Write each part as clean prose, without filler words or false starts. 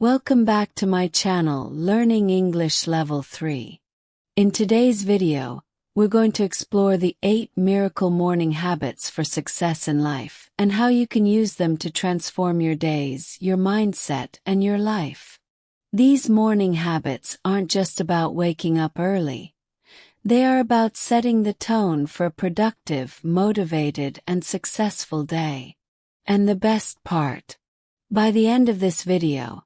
Welcome back to my channel, Learning English Level 3. In today's video, we're going to explore the 8 miracle morning habits for success in life and how you can use them to transform your days, your mindset, and your life. These morning habits aren't just about waking up early. They are about setting the tone for a productive, motivated, and successful day. And the best part, by the end of this video,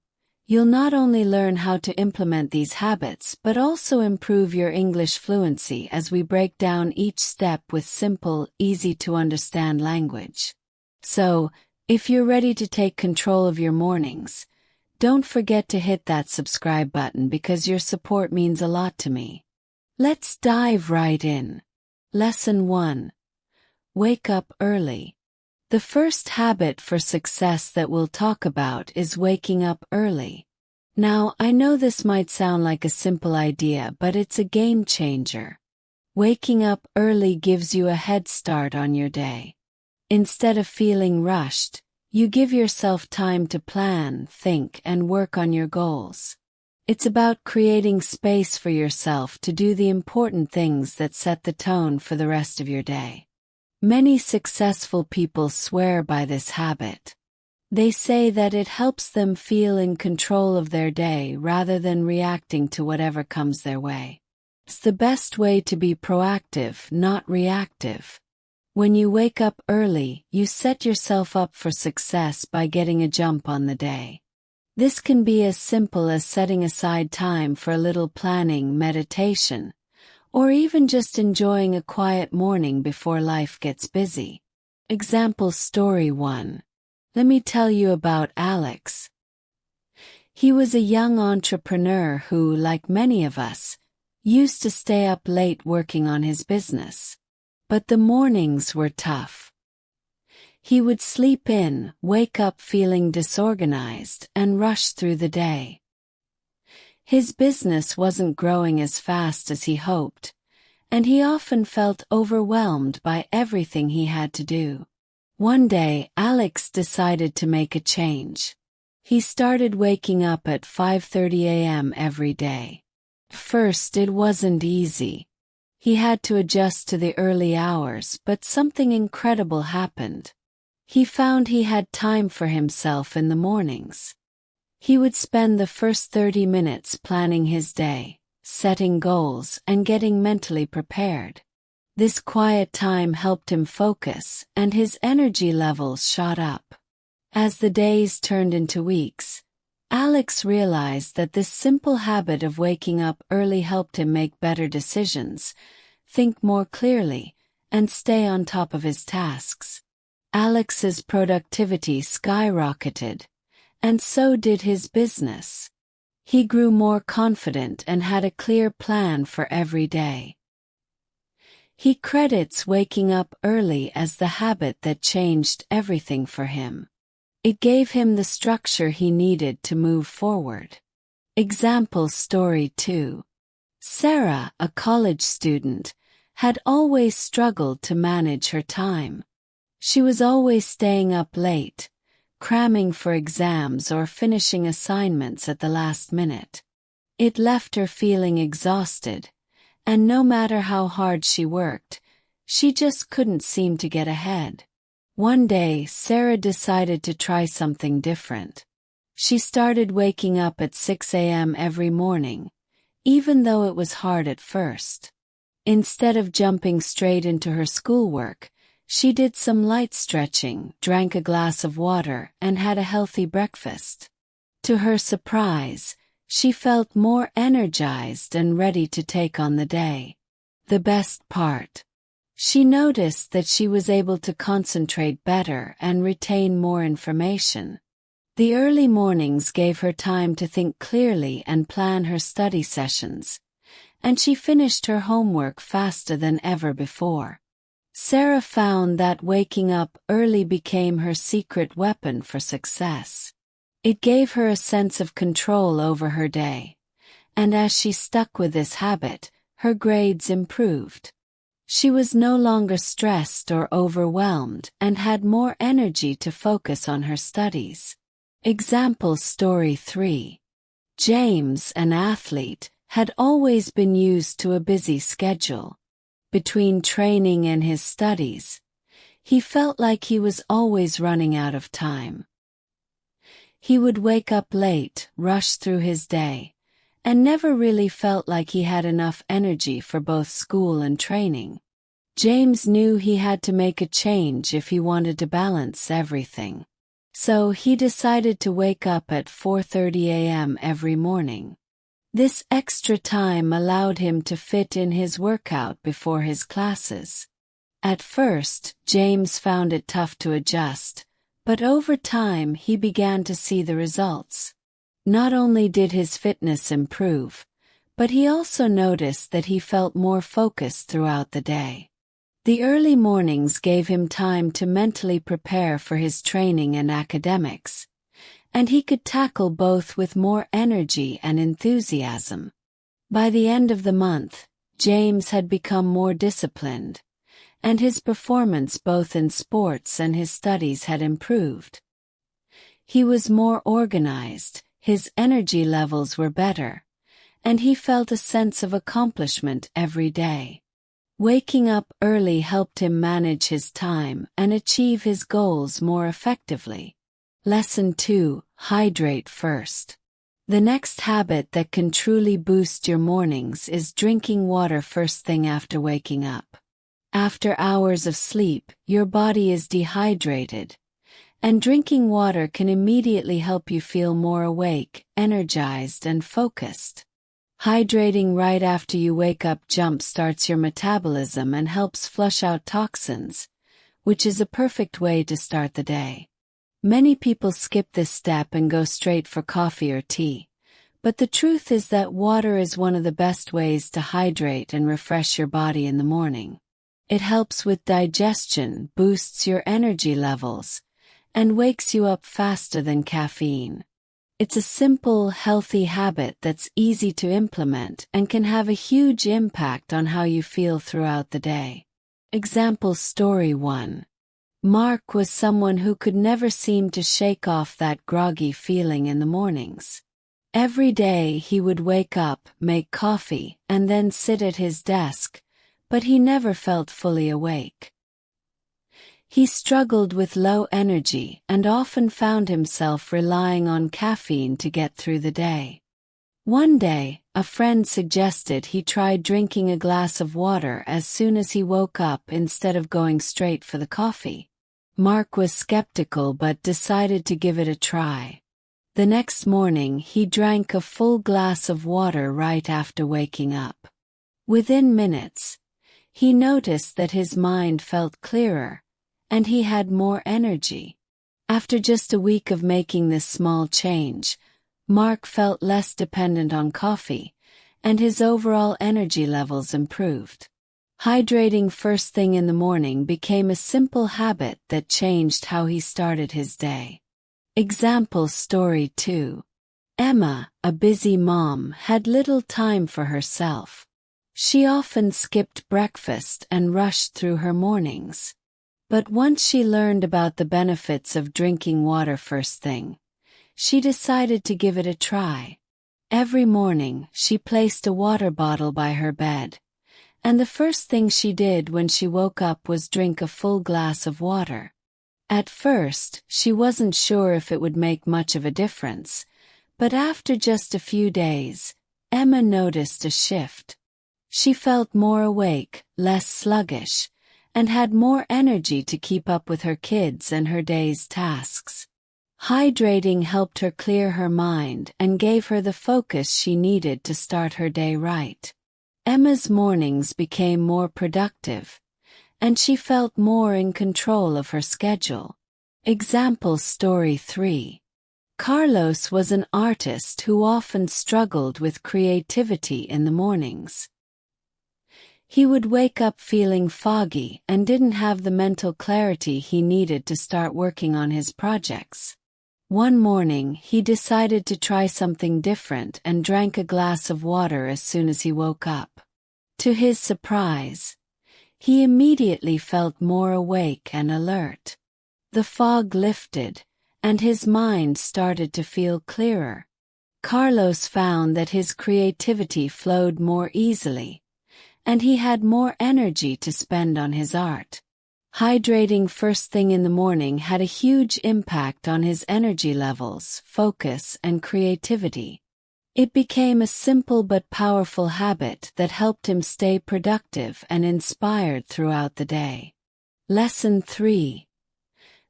you'll not only learn how to implement these habits but also improve your English fluency as we break down each step with simple, easy-to-understand language. So, if you're ready to take control of your mornings, don't forget to hit that subscribe button because your support means a lot to me. Let's dive right in. Lesson 1. Wake up early. The first habit for success that we'll talk about is waking up early. Now, I know this might sound like a simple idea, but it's a game changer. Waking up early gives you a head start on your day. Instead of feeling rushed, you give yourself time to plan, think, and work on your goals. It's about creating space for yourself to do the important things that set the tone for the rest of your day. Many successful people swear by this habit. They say that it helps them feel in control of their day rather than reacting to whatever comes their way. It's the best way to be proactive, not reactive. When you wake up early, you set yourself up for success by getting a jump on the day. This can be as simple as setting aside time for a little planning, meditation, or even just enjoying a quiet morning before life gets busy. Example story 1. Let me tell you about Alex. He was a young entrepreneur who, like many of us, used to stay up late working on his business. But the mornings were tough. He would sleep in, wake up feeling disorganized, and rush through the day. His business wasn't growing as fast as he hoped, and he often felt overwhelmed by everything he had to do. One day, Alex decided to make a change. He started waking up at 5:30 a.m. every day. First, it wasn't easy. He had to adjust to the early hours, but something incredible happened. He found he had time for himself in the mornings. He would spend the first 30 minutes planning his day, setting goals, and getting mentally prepared. This quiet time helped him focus, and his energy levels shot up. As the days turned into weeks, Alex realized that this simple habit of waking up early helped him make better decisions, think more clearly, and stay on top of his tasks. Alex's productivity skyrocketed, and so did his business. He grew more confident and had a clear plan for every day. He credits waking up early as the habit that changed everything for him. It gave him the structure he needed to move forward. Example story 2. Sarah, a college student, had always struggled to manage her time. She was always staying up late, cramming for exams or finishing assignments at the last minute. It left her feeling exhausted, and no matter how hard she worked, she just couldn't seem to get ahead. One day, Sarah decided to try something different. She started waking up at 6 a.m. every morning, even though it was hard at first. Instead of jumping straight into her schoolwork, she did some light stretching, drank a glass of water, and had a healthy breakfast. To her surprise, she felt more energized and ready to take on the day. The best part. She noticed that she was able to concentrate better and retain more information. The early mornings gave her time to think clearly and plan her study sessions, and she finished her homework faster than ever before. Sarah found that waking up early became her secret weapon for success. It gave her a sense of control over her day, and as she stuck with this habit, her grades improved. She was no longer stressed or overwhelmed and had more energy to focus on her studies. Example story 3. James, an athlete, had always been used to a busy schedule. Between training and his studies, he felt like he was always running out of time. He would wake up late, rush through his day, and never really felt like he had enough energy for both school and training. James knew he had to make a change if he wanted to balance everything. So he decided to wake up at 4:30 a.m. every morning. This extra time allowed him to fit in his workout before his classes. At first, James found it tough to adjust, but over time he began to see the results. Not only did his fitness improve, but he also noticed that he felt more focused throughout the day. The early mornings gave him time to mentally prepare for his training and academics, and he could tackle both with more energy and enthusiasm. By the end of the month, James had become more disciplined, and his performance both in sports and his studies had improved. He was more organized, his energy levels were better, and he felt a sense of accomplishment every day. Waking up early helped him manage his time and achieve his goals more effectively. Lesson 2: Hydrate first. The next habit that can truly boost your mornings is drinking water first thing after waking up. After hours of sleep, your body is dehydrated, and drinking water can immediately help you feel more awake, energized, and focused. Hydrating right after you wake up jump-starts your metabolism and helps flush out toxins, which is a perfect way to start the day. Many people skip this step and go straight for coffee or tea, but the truth is that water is one of the best ways to hydrate and refresh your body in the morning. It helps with digestion, boosts your energy levels, and wakes you up faster than caffeine. It's a simple, healthy habit that's easy to implement and can have a huge impact on how you feel throughout the day. Example story 1. Mark was someone who could never seem to shake off that groggy feeling in the mornings. Every day he would wake up, make coffee, and then sit at his desk, but he never felt fully awake. He struggled with low energy and often found himself relying on caffeine to get through the day. One day, a friend suggested he try drinking a glass of water as soon as he woke up instead of going straight for the coffee. Mark was skeptical but decided to give it a try. The next morning he drank a full glass of water right after waking up. Within minutes, he noticed that his mind felt clearer, and he had more energy. After just a week of making this small change, Mark felt less dependent on coffee, and his overall energy levels improved. Hydrating first thing in the morning became a simple habit that changed how he started his day. Example story 2. Emma, a busy mom, had little time for herself. She often skipped breakfast and rushed through her mornings. But once she learned about the benefits of drinking water first thing, she decided to give it a try. Every morning, she placed a water bottle by her bed, and the first thing she did when she woke up was drink a full glass of water. At first, she wasn't sure if it would make much of a difference, but after just a few days, Emma noticed a shift. She felt more awake, less sluggish, and had more energy to keep up with her kids and her day's tasks. Hydrating helped her clear her mind and gave her the focus she needed to start her day right. Emma's mornings became more productive, and she felt more in control of her schedule. Example story 3. Carlos was an artist who often struggled with creativity in the mornings. He would wake up feeling foggy and didn't have the mental clarity he needed to start working on his projects. One morning, he decided to try something different and drank a glass of water as soon as he woke up. To his surprise, he immediately felt more awake and alert. The fog lifted, and his mind started to feel clearer. Carlos found that his creativity flowed more easily, and he had more energy to spend on his art. Hydrating first thing in the morning had a huge impact on his energy levels, focus, and creativity. It became a simple but powerful habit that helped him stay productive and inspired throughout the day. Lesson 3.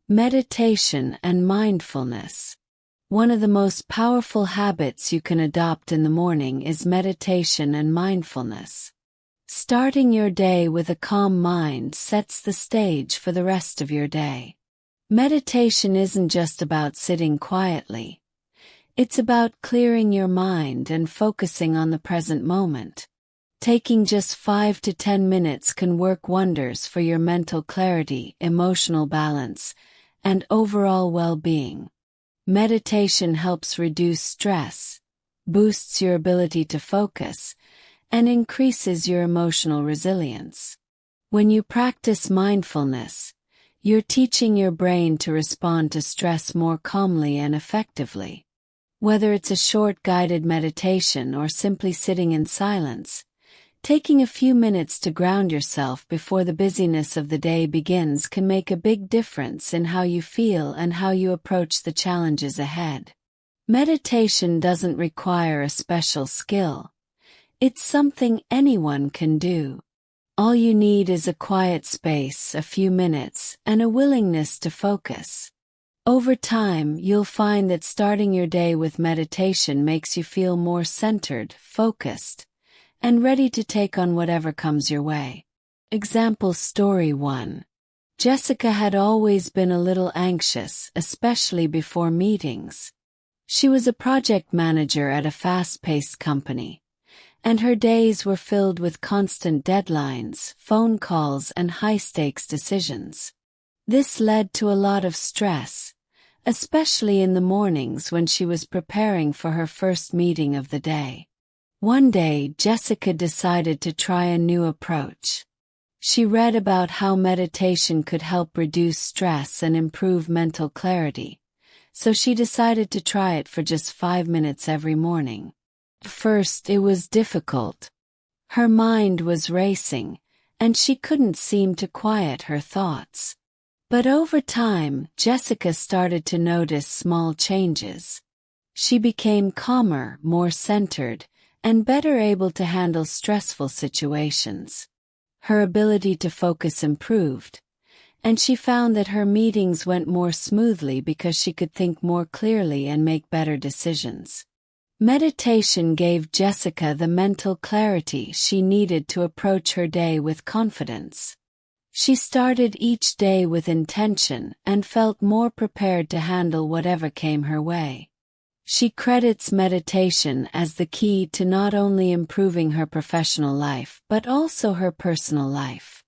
Meditation and mindfulness. One of the most powerful habits you can adopt in the morning is meditation and mindfulness. Starting your day with a calm mind sets the stage for the rest of your day. Meditation isn't just about sitting quietly. It's about clearing your mind and focusing on the present moment. Taking just 5 to 10 minutes can work wonders for your mental clarity, emotional balance, and overall well-being. Meditation helps reduce stress, boosts your ability to focus, and increases your emotional resilience. When you practice mindfulness, you're teaching your brain to respond to stress more calmly and effectively. Whether it's a short guided meditation or simply sitting in silence, taking a few minutes to ground yourself before the busyness of the day begins can make a big difference in how you feel and how you approach the challenges ahead. Meditation doesn't require a special skill. It's something anyone can do. All you need is a quiet space, a few minutes, and a willingness to focus. Over time, you'll find that starting your day with meditation makes you feel more centered, focused, and ready to take on whatever comes your way. Example Story 1. Jessica had always been a little anxious, especially before meetings. She was a project manager at a fast-paced company, and her days were filled with constant deadlines, phone calls, and high-stakes decisions. This led to a lot of stress, especially in the mornings when she was preparing for her first meeting of the day. One day, Jessica decided to try a new approach. She read about how meditation could help reduce stress and improve mental clarity, so she decided to try it for just 5 minutes every morning. At first, it was difficult. Her mind was racing, and she couldn't seem to quiet her thoughts. But over time, Jessica started to notice small changes. She became calmer, more centered, and better able to handle stressful situations. Her ability to focus improved, and she found that her meetings went more smoothly because she could think more clearly and make better decisions. Meditation gave Jessica the mental clarity she needed to approach her day with confidence. She started each day with intention and felt more prepared to handle whatever came her way. She credits meditation as the key to not only improving her professional life but also her personal life.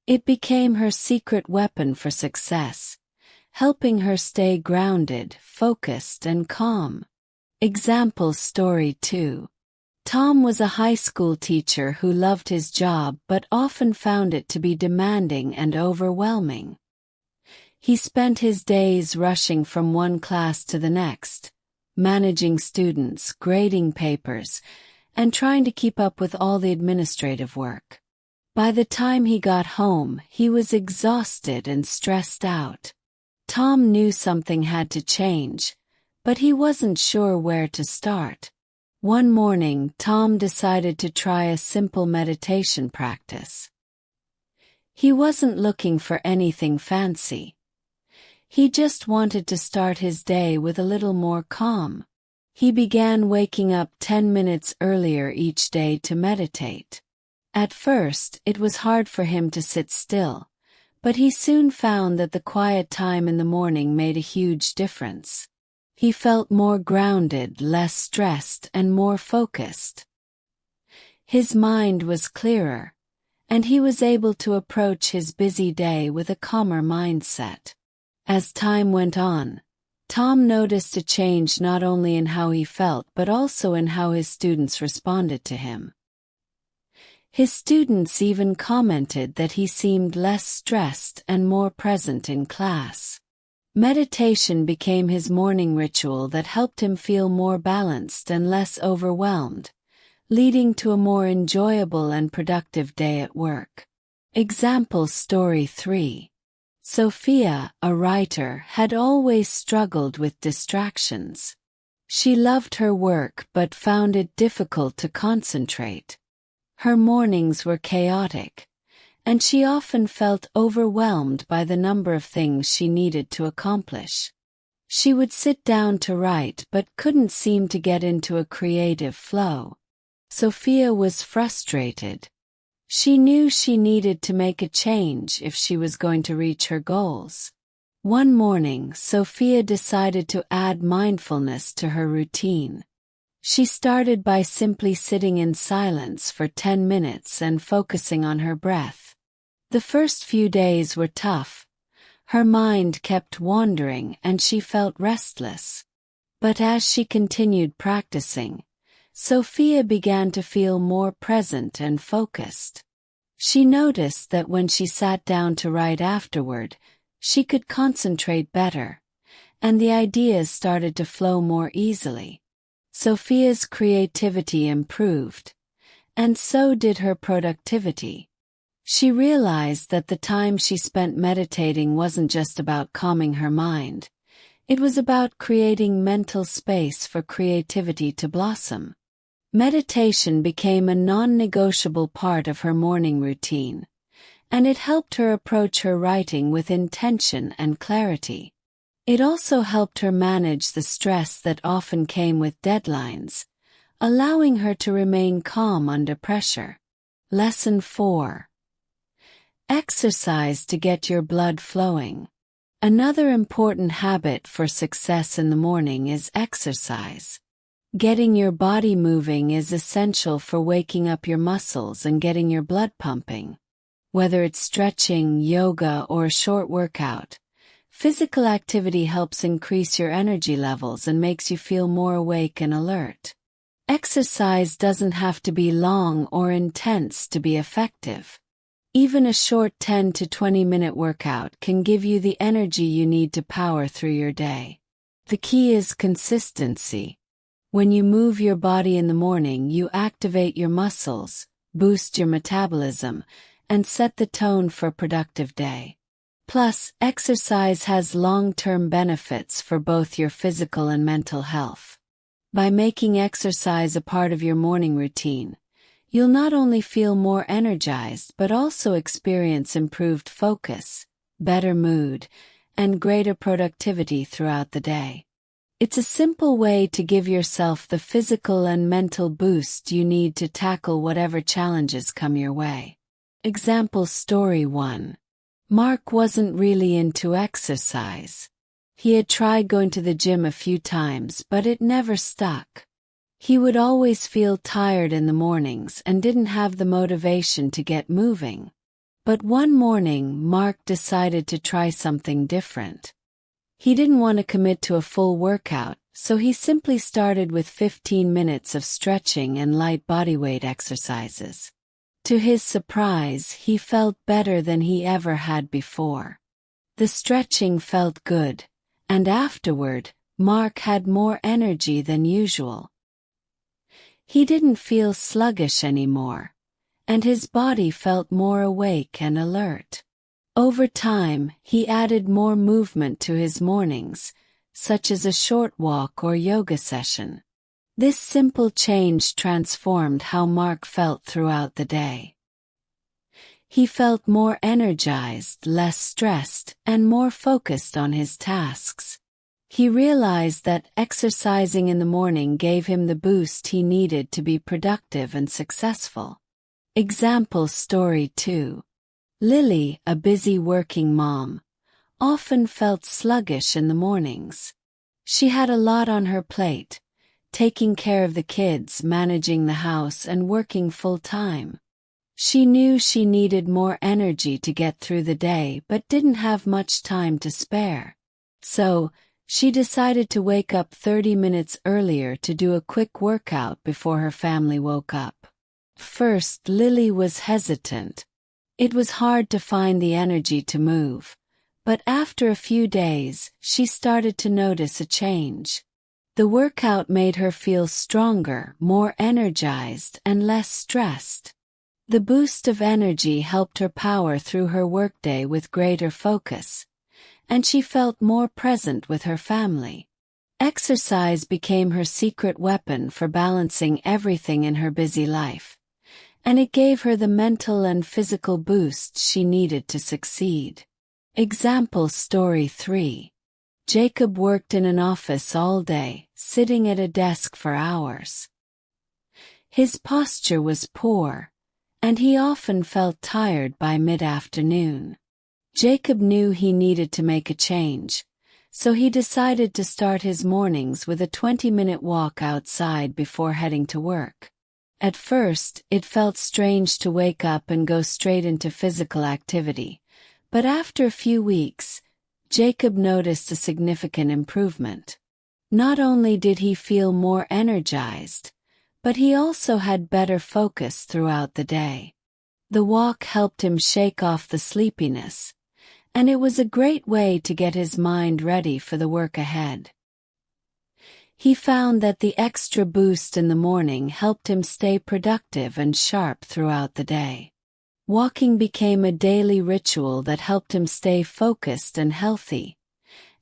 It became her secret weapon for success, helping her stay grounded, focused, and calm. Example Story 2. Tom was a high school teacher who loved his job but often found it to be demanding and overwhelming. He spent his days rushing from one class to the next, managing students, grading papers, and trying to keep up with all the administrative work. By the time he got home, he was exhausted and stressed out. Tom knew something had to change, but he wasn't sure where to start. One morning, Tom decided to try a simple meditation practice. He wasn't looking for anything fancy. He just wanted to start his day with a little more calm. He began waking up 10 minutes earlier each day to meditate. At first, it was hard for him to sit still, but he soon found that the quiet time in the morning made a huge difference. He felt more grounded, less stressed, and more focused. His mind was clearer, and he was able to approach his busy day with a calmer mindset. As time went on, Tom noticed a change not only in how he felt but also in how his students responded to him. His students even commented that he seemed less stressed and more present in class. Meditation became his morning ritual that helped him feel more balanced and less overwhelmed, leading to a more enjoyable and productive day at work. Example story 3. Sophia, a writer, had always struggled with distractions. She loved her work but found it difficult to concentrate. Her mornings were chaotic, and she often felt overwhelmed by the number of things she needed to accomplish. She would sit down to write but couldn't seem to get into a creative flow. Sophia was frustrated. She knew she needed to make a change if she was going to reach her goals. One morning, Sophia decided to add mindfulness to her routine. She started by simply sitting in silence for 10 minutes and focusing on her breath. The first few days were tough. Her mind kept wandering and she felt restless. But as she continued practicing, Sophia began to feel more present and focused. She noticed that when she sat down to write afterward, she could concentrate better, and the ideas started to flow more easily. Sophia's creativity improved, and so did her productivity. She realized that the time she spent meditating wasn't just about calming her mind. It was about creating mental space for creativity to blossom. Meditation became a non-negotiable part of her morning routine, and it helped her approach her writing with intention and clarity. It also helped her manage the stress that often came with deadlines, allowing her to remain calm under pressure. Lesson 4. Exercise to get your blood flowing. Another important habit for success in the morning is exercise. Getting your body moving is essential for waking up your muscles and getting your blood pumping. Whether it's stretching, yoga, or a short workout, physical activity helps increase your energy levels and makes you feel more awake and alert. Exercise doesn't have to be long or intense to be effective. Even a short 10 to 20-minute workout can give you the energy you need to power through your day. The key is consistency. When you move your body in the morning, you activate your muscles, boost your metabolism, and set the tone for a productive day. Plus, exercise has long-term benefits for both your physical and mental health. By making exercise a part of your morning routine, you'll not only feel more energized but also experience improved focus, better mood, and greater productivity throughout the day. It's a simple way to give yourself the physical and mental boost you need to tackle whatever challenges come your way. Example story 1. Mark wasn't really into exercise. He had tried going to the gym a few times, but it never stuck. He would always feel tired in the mornings and didn't have the motivation to get moving. But one morning, Mark decided to try something different. He didn't want to commit to a full workout, so he simply started with 15 minutes of stretching and light bodyweight exercises. To his surprise, he felt better than he ever had before. The stretching felt good, and afterward, Mark had more energy than usual. He didn't feel sluggish anymore, and his body felt more awake and alert. Over time, he added more movement to his mornings, such as a short walk or yoga session. This simple change transformed how Mark felt throughout the day. He felt more energized, less stressed, and more focused on his tasks. He realized that exercising in the morning gave him the boost he needed to be productive and successful. Example story 2. Lily, a busy working mom, often felt sluggish in the mornings. She had a lot on her plate, taking care of the kids, managing the house, and working full-time. She knew she needed more energy to get through the day but didn't have much time to spare. So, she decided to wake up 30 minutes earlier to do a quick workout before her family woke up. First, Lily was hesitant. It was hard to find the energy to move, But after a few days, she started to notice a change. The workout made her feel stronger, more energized, and less stressed. The boost of energy helped her power through her workday with greater focus, and she felt more present with her family. Exercise became her secret weapon for balancing everything in her busy life, and it gave her the mental and physical boost she needed to succeed. Example story 3. Jacob worked in an office all day, sitting at a desk for hours. His posture was poor, and he often felt tired by mid-afternoon. Jacob knew he needed to make a change, so he decided to start his mornings with a 20-minute walk outside before heading to work. At first, it felt strange to wake up and go straight into physical activity, but after a few weeks, Jacob noticed a significant improvement. Not only did he feel more energized, but he also had better focus throughout the day. The walk helped him shake off the sleepiness, and it was a great way to get his mind ready for the work ahead. He found that the extra boost in the morning helped him stay productive and sharp throughout the day. Walking became a daily ritual that helped him stay focused and healthy,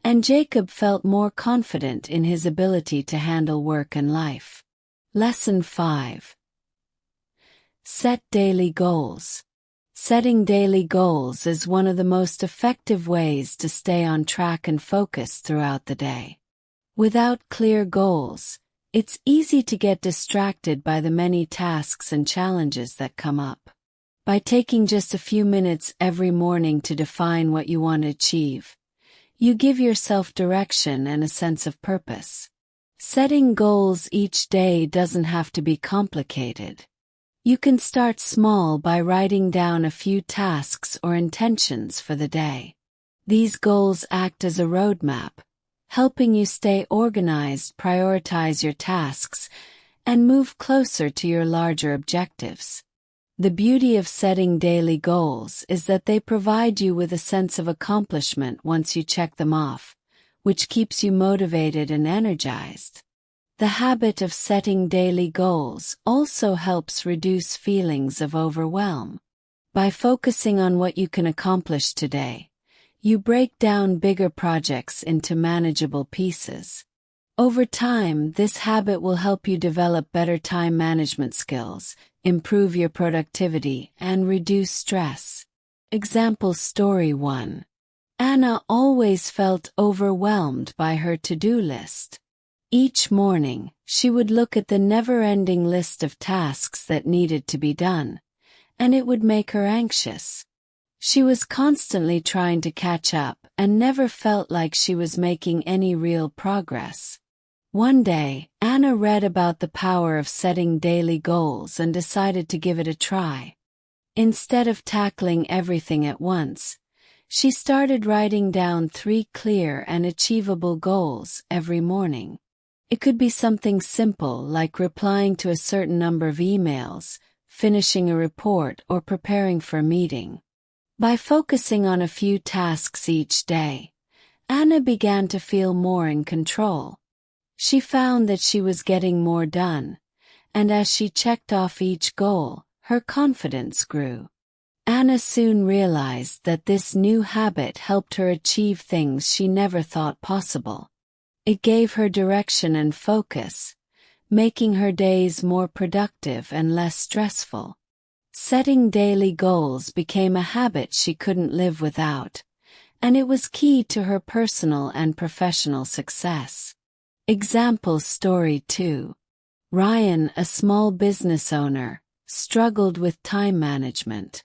and Jacob felt more confident in his ability to handle work and life. Lesson 5. Set daily goals. Setting daily goals is one of the most effective ways to stay on track and focus throughout the day. Without clear goals, it's easy to get distracted by the many tasks and challenges that come up. By taking just a few minutes every morning to define what you want to achieve, you give yourself direction and a sense of purpose. Setting goals each day doesn't have to be complicated. You can start small by writing down a few tasks or intentions for the day. These goals act as a roadmap, helping you stay organized, prioritize your tasks, and move closer to your larger objectives. The beauty of setting daily goals is that they provide you with a sense of accomplishment once you check them off, which keeps you motivated and energized. The habit of setting daily goals also helps reduce feelings of overwhelm. By focusing on what you can accomplish today, you break down bigger projects into manageable pieces. Over time, this habit will help you develop better time management skills, improve your productivity, and reduce stress. Example story 1. Anna always felt overwhelmed by her to-do list. Each morning, she would look at the never-ending list of tasks that needed to be done, and it would make her anxious. She was constantly trying to catch up and never felt like she was making any real progress. One day, Anna read about the power of setting daily goals and decided to give it a try. Instead of tackling everything at once, she started writing down 3 clear and achievable goals every morning. It could be something simple like replying to a certain number of emails, finishing a report, or preparing for a meeting. By focusing on a few tasks each day, Anna began to feel more in control. She found that she was getting more done, and as she checked off each goal, her confidence grew. Anna soon realized that this new habit helped her achieve things she never thought possible. It gave her direction and focus, making her days more productive and less stressful. Setting daily goals became a habit she couldn't live without, and it was key to her personal and professional success. Example story 2. Ryan, a small business owner, struggled with time management.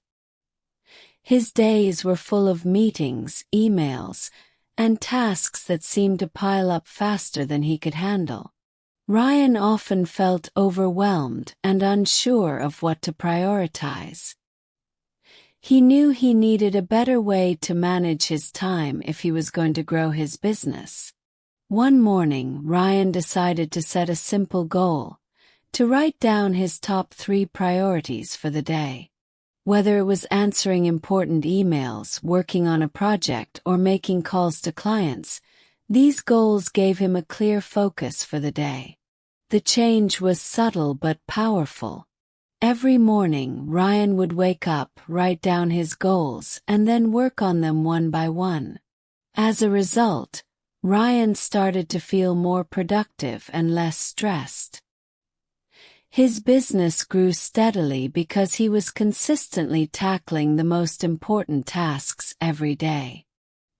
His days were full of meetings, emails, and tasks that seemed to pile up faster than he could handle. Ryan often felt overwhelmed and unsure of what to prioritize. He knew he needed a better way to manage his time if he was going to grow his business. One morning, Ryan decided to set a simple goal: to write down his top 3 priorities for the day. Whether it was answering important emails, working on a project, or making calls to clients, these goals gave him a clear focus for the day. The change was subtle but powerful. Every morning, Ryan would wake up, write down his goals, and then work on them one by one. As a result, Ryan started to feel more productive and less stressed. His business grew steadily because he was consistently tackling the most important tasks every day.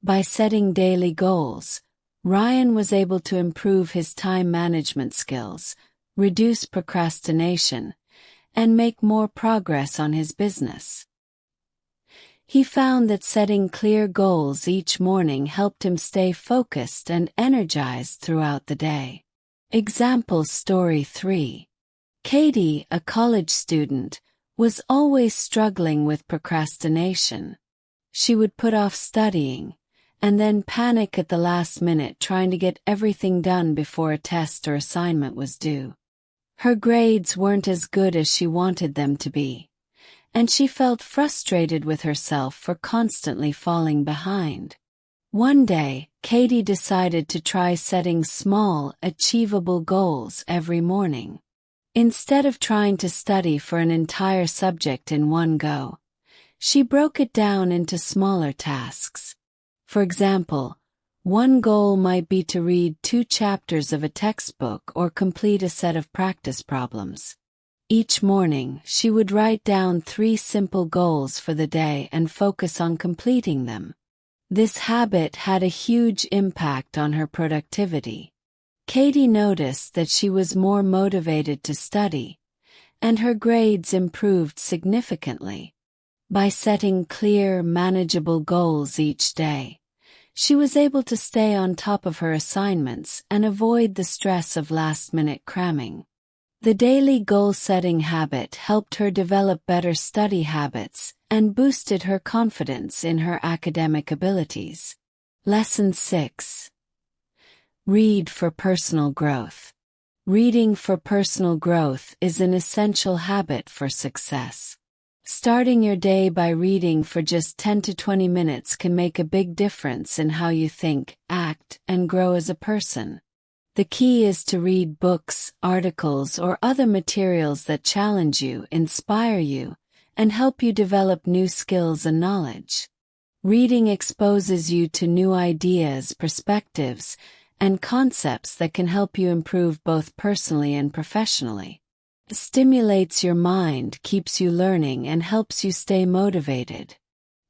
By setting daily goals, Ryan was able to improve his time management skills, reduce procrastination, and make more progress on his business. He found that setting clear goals each morning helped him stay focused and energized throughout the day. Example story 3. Katie, a college student, was always struggling with procrastination. She would put off studying, and then panic at the last minute trying to get everything done before a test or assignment was due. Her grades weren't as good as she wanted them to be, and she felt frustrated with herself for constantly falling behind. One day, Katie decided to try setting small, achievable goals every morning. Instead of trying to study for an entire subject in one go, she broke it down into smaller tasks. For example, one goal might be to read 2 chapters of a textbook or complete a set of practice problems. Each morning, she would write down 3 simple goals for the day and focus on completing them. This habit had a huge impact on her productivity. Katie noticed that she was more motivated to study, and her grades improved significantly. By setting clear, manageable goals each day, she was able to stay on top of her assignments and avoid the stress of last-minute cramming. The daily goal-setting habit helped her develop better study habits and boosted her confidence in her academic abilities. Lesson 6. Read for personal growth. Reading for personal growth is an essential habit for success. Starting your day by reading for just 10 to 20 minutes can make a big difference in how you think, act, and grow as a person. The key is to read books, articles, or other materials that challenge you, inspire you, and help you develop new skills and knowledge. Reading exposes you to new ideas, perspectives, and concepts that can help you improve both personally and professionally. It stimulates your mind, keeps you learning, and helps you stay motivated.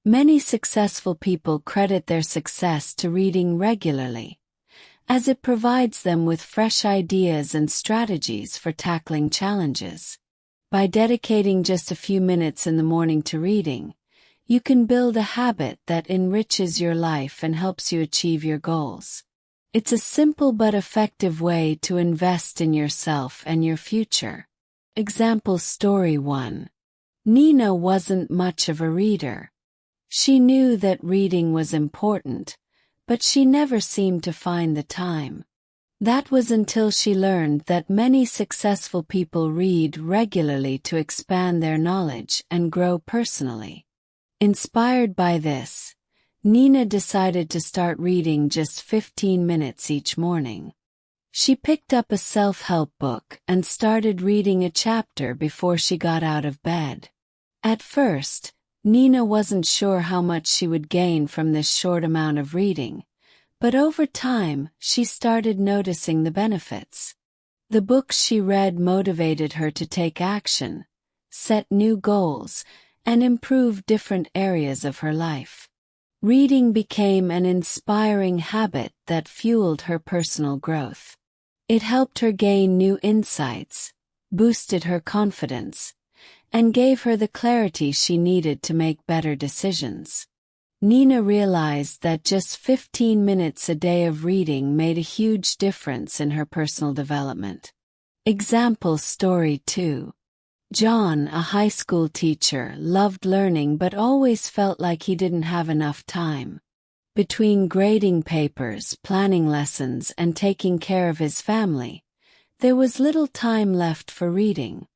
Many successful people credit their success to reading regularly, as it provides them with fresh ideas and strategies for tackling challenges. By dedicating just a few minutes in the morning to reading, you can build a habit that enriches your life and helps you achieve your goals. It's a simple but effective way to invest in yourself and your future. Example story 1. Nina wasn't much of a reader. She knew that reading was important, but she never seemed to find the time. That was until she learned that many successful people read regularly to expand their knowledge and grow personally. Inspired by this, Nina decided to start reading just 15 minutes each morning. She picked up a self-help book and started reading a chapter before she got out of bed. At first, Nina wasn't sure how much she would gain from this short amount of reading, but over time, she started noticing the benefits. The books she read motivated her to take action, set new goals, and improve different areas of her life. Reading became an inspiring habit that fueled her personal growth. It helped her gain new insights, boosted her confidence, and gave her the clarity she needed to make better decisions. Nina realized that just 15 minutes a day of reading made a huge difference in her personal development. Example story 2. John, a high school teacher, loved learning but always felt like he didn't have enough time. Between grading papers, planning lessons, and taking care of his family, there was little time left for reading.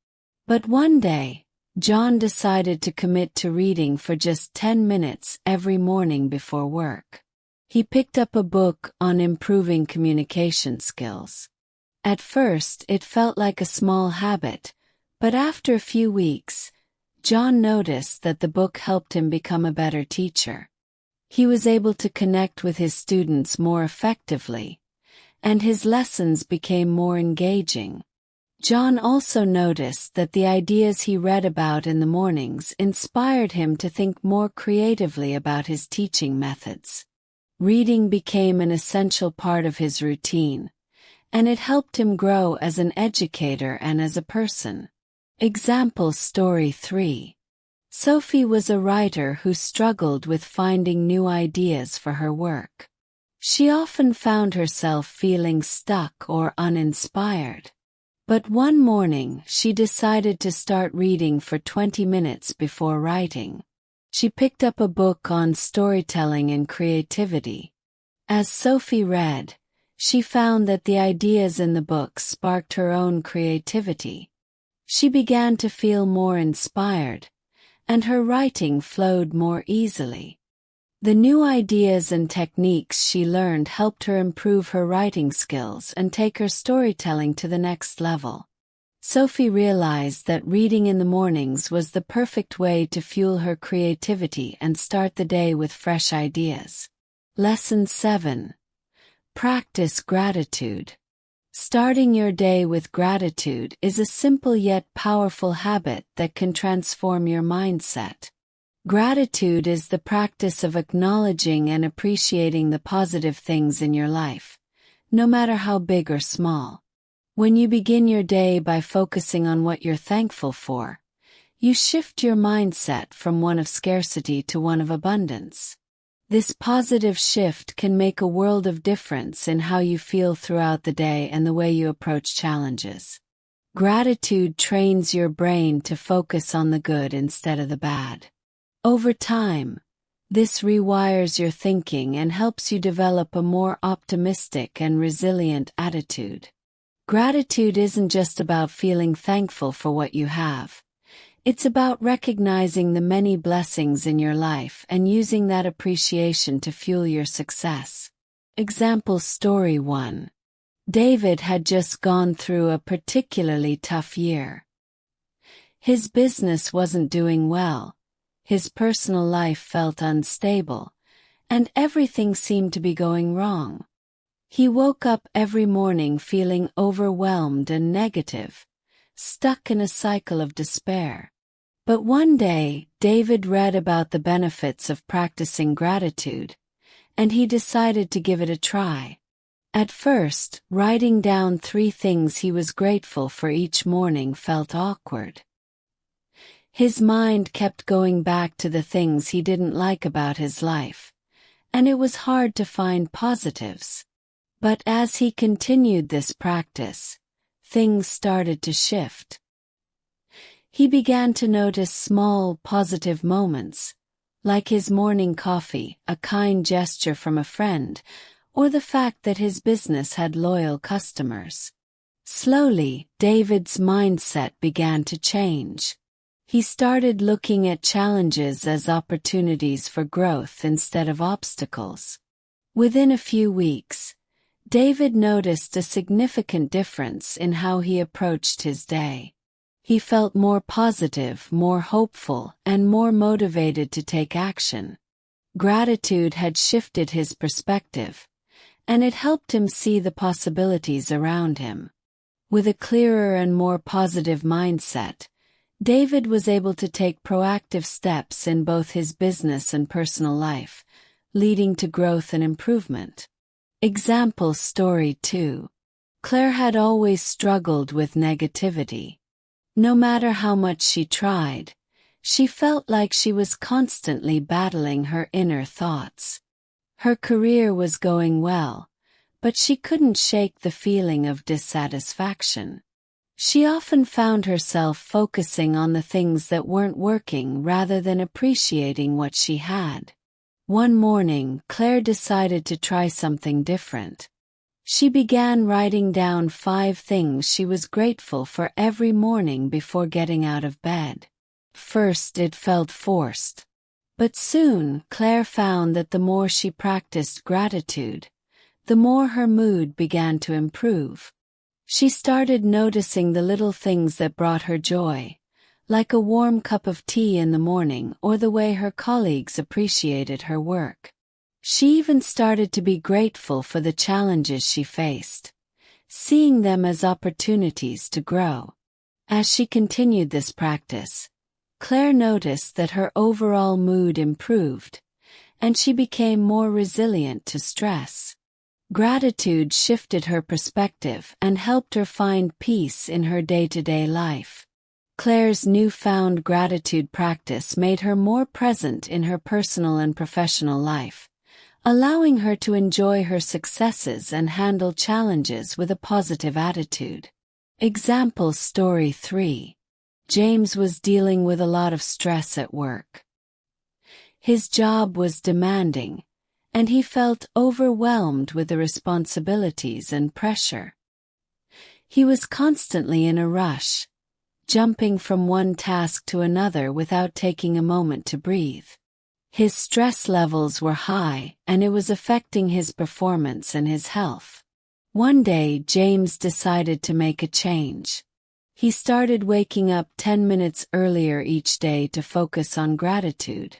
But one day, John decided to commit to reading for just 10 minutes every morning before work. He picked up a book on improving communication skills. At first, it felt like a small habit, but after a few weeks, John noticed that the book helped him become a better teacher. He was able to connect with his students more effectively, and his lessons became more engaging. John also noticed that the ideas he read about in the mornings inspired him to think more creatively about his teaching methods. Reading became an essential part of his routine, and it helped him grow as an educator and as a person. Example story 3. Sophie was a writer who struggled with finding new ideas for her work. She often found herself feeling stuck or uninspired. But one morning she decided to start reading for 20 minutes before writing. She picked up a book on storytelling and creativity. As Sophie read, she found that the ideas in the book sparked her own creativity. She began to feel more inspired, and her writing flowed more easily. The new ideas and techniques she learned helped her improve her writing skills and take her storytelling to the next level. Sophie realized that reading in the mornings was the perfect way to fuel her creativity and start the day with fresh ideas. Lesson 7. Practice gratitude. Starting your day with gratitude is a simple yet powerful habit that can transform your mindset. Gratitude is the practice of acknowledging and appreciating the positive things in your life, no matter how big or small. When you begin your day by focusing on what you're thankful for, you shift your mindset from one of scarcity to one of abundance. This positive shift can make a world of difference in how you feel throughout the day and the way you approach challenges. Gratitude trains your brain to focus on the good instead of the bad. Over time, this rewires your thinking and helps you develop a more optimistic and resilient attitude. Gratitude isn't just about feeling thankful for what you have. It's about recognizing the many blessings in your life and using that appreciation to fuel your success. Example story 1. David had just gone through a particularly tough year. His business wasn't doing well. His personal life felt unstable, and everything seemed to be going wrong. He woke up every morning feeling overwhelmed and negative, stuck in a cycle of despair. But one day, David read about the benefits of practicing gratitude, and he decided to give it a try. At first, writing down 3 things he was grateful for each morning felt awkward. His mind kept going back to the things he didn't like about his life, and it was hard to find positives. But as he continued this practice, things started to shift. He began to notice small, positive moments, like his morning coffee, a kind gesture from a friend, or the fact that his business had loyal customers. Slowly, David's mindset began to change. He started looking at challenges as opportunities for growth instead of obstacles. Within a few weeks, David noticed a significant difference in how he approached his day. He felt more positive, more hopeful, and more motivated to take action. Gratitude had shifted his perspective, and it helped him see the possibilities around him. With a clearer and more positive mindset, David was able to take proactive steps in both his business and personal life, leading to growth and improvement. Example story 2. Claire had always struggled with negativity. No matter how much she tried, she felt like she was constantly battling her inner thoughts. Her career was going well, but she couldn't shake the feeling of dissatisfaction. She often found herself focusing on the things that weren't working rather than appreciating what she had. One morning, Claire decided to try something different. She began writing down 5 things she was grateful for every morning before getting out of bed. First it felt forced. But soon Claire found that the more she practiced gratitude, the more her mood began to improve. She started noticing the little things that brought her joy, like a warm cup of tea in the morning or the way her colleagues appreciated her work. She even started to be grateful for the challenges she faced, seeing them as opportunities to grow. As she continued this practice, Claire noticed that her overall mood improved, and she became more resilient to stress. Gratitude shifted her perspective and helped her find peace in her day-to-day life. Claire's newfound gratitude practice made her more present in her personal and professional life, allowing her to enjoy her successes and handle challenges with a positive attitude. Example story 3. James was dealing with a lot of stress at work. His job was demanding, and he felt overwhelmed with the responsibilities and pressure. He was constantly in a rush, jumping from one task to another without taking a moment to breathe. His stress levels were high, and it was affecting his performance and his health. One day, James decided to make a change. He started waking up 10 minutes earlier each day to focus on gratitude.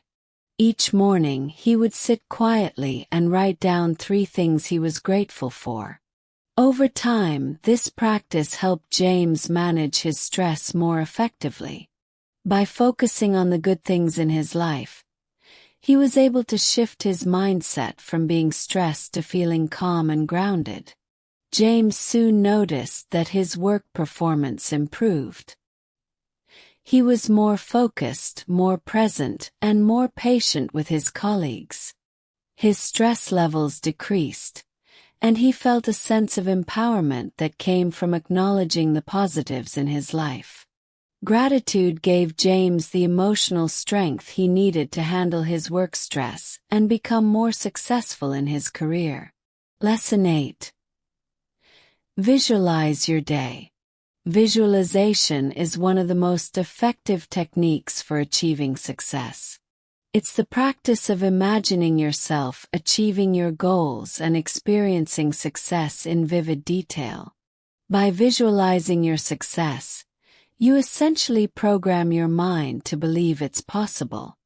Each morning, he would sit quietly and write down 3 things he was grateful for. Over time, this practice helped James manage his stress more effectively. By focusing on the good things in his life, he was able to shift his mindset from being stressed to feeling calm and grounded. James soon noticed that his work performance improved. He was more focused, more present, and more patient with his colleagues. His stress levels decreased, and he felt a sense of empowerment that came from acknowledging the positives in his life. Gratitude gave James the emotional strength he needed to handle his work stress and become more successful in his career. Lesson 8. Visualize your day. Visualization is one of the most effective techniques for achieving success. It's the practice of imagining yourself achieving your goals and experiencing success in vivid detail. By visualizing your success, you essentially program your mind to believe it's possible.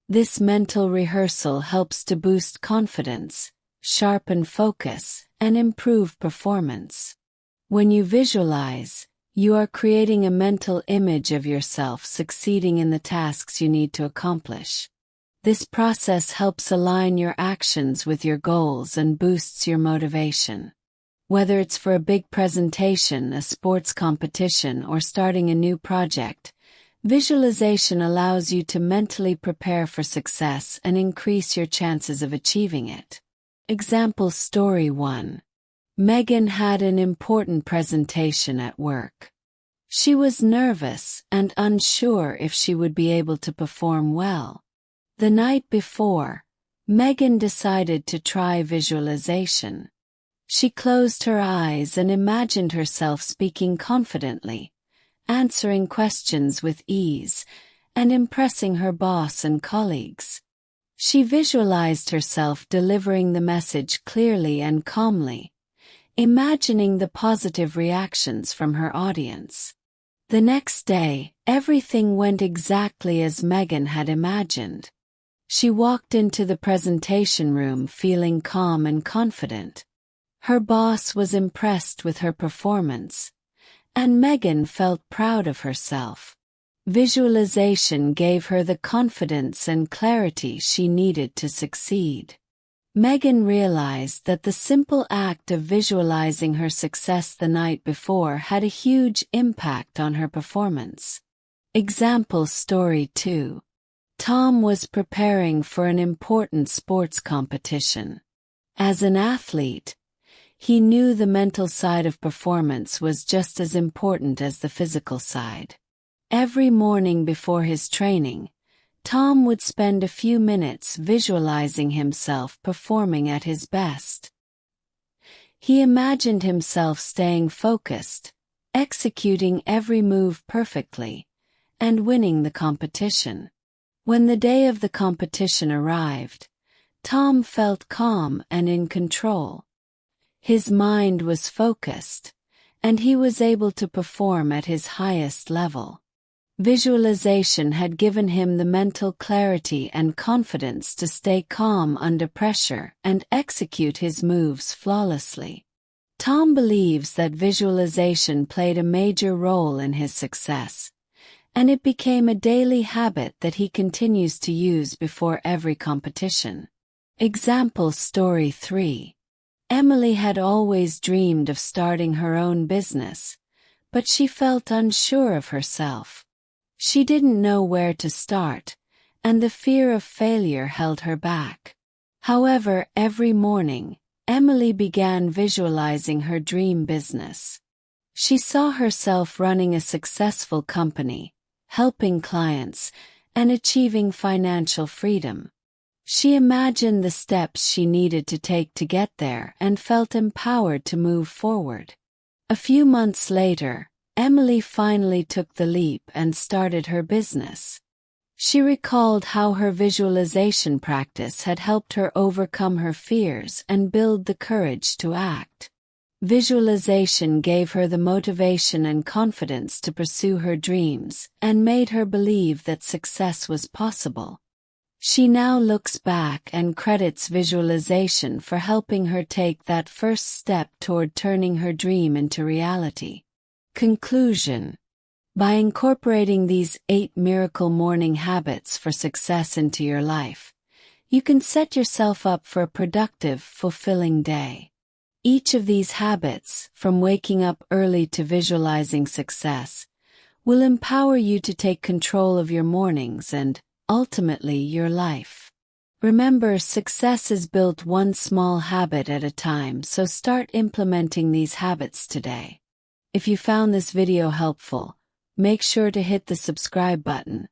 This mental rehearsal helps to boost confidence, sharpen focus, and improve performance. When you visualize, you are creating a mental image of yourself succeeding in the tasks you need to accomplish. This process helps align your actions with your goals and boosts your motivation. Whether it's for a big presentation, a sports competition, or starting a new project, visualization allows you to mentally prepare for success and increase your chances of achieving it. Example story 1. Megan had an important presentation at work. She was nervous and unsure if she would be able to perform well. The night before, Megan decided to try visualization. She closed her eyes and imagined herself speaking confidently, answering questions with ease, and impressing her boss and colleagues. She visualized herself delivering the message clearly and calmly, imagining the positive reactions from her audience. The next day, everything went exactly as Megan had imagined. She walked into the presentation room feeling calm and confident. Her boss was impressed with her performance, and Megan felt proud of herself. Visualization gave her the confidence and clarity she needed to succeed. Megan realized that the simple act of visualizing her success the night before had a huge impact on her performance. Example story 2. Tom was preparing for an important sports competition. As an athlete, he knew the mental side of performance was just as important as the physical side. Every morning before his training, Tom would spend a few minutes visualizing himself performing at his best. He imagined himself staying focused, executing every move perfectly, and winning the competition. When the day of the competition arrived, Tom felt calm and in control. His mind was focused, and he was able to perform at his highest level. Visualization had given him the mental clarity and confidence to stay calm under pressure and execute his moves flawlessly. Tom believes that visualization played a major role in his success, and it became a daily habit that he continues to use before every competition. Example story 3. Emily had always dreamed of starting her own business, but she felt unsure of herself. She didn't know where to start, and the fear of failure held her back. However, every morning, Emily began visualizing her dream business. She saw herself running a successful company, helping clients, and achieving financial freedom. She imagined the steps she needed to take to get there and felt empowered to move forward. A few months later, Emily finally took the leap and started her business. She recalled how her visualization practice had helped her overcome her fears and build the courage to act. Visualization gave her the motivation and confidence to pursue her dreams and made her believe that success was possible. She now looks back and credits visualization for helping her take that first step toward turning her dream into reality. Conclusion. By incorporating these 8 miracle morning habits for success into your life, you can set yourself up for a productive, fulfilling day. Each of these habits, from waking up early to visualizing success, will empower you to take control of your mornings and, ultimately, your life. Remember, success is built one small habit at a time, so start implementing these habits today. If you found this video helpful, make sure to hit the subscribe button,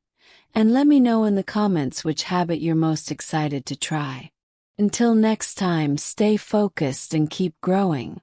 and let me know in the comments which habit you're most excited to try. Until next time, stay focused and keep growing.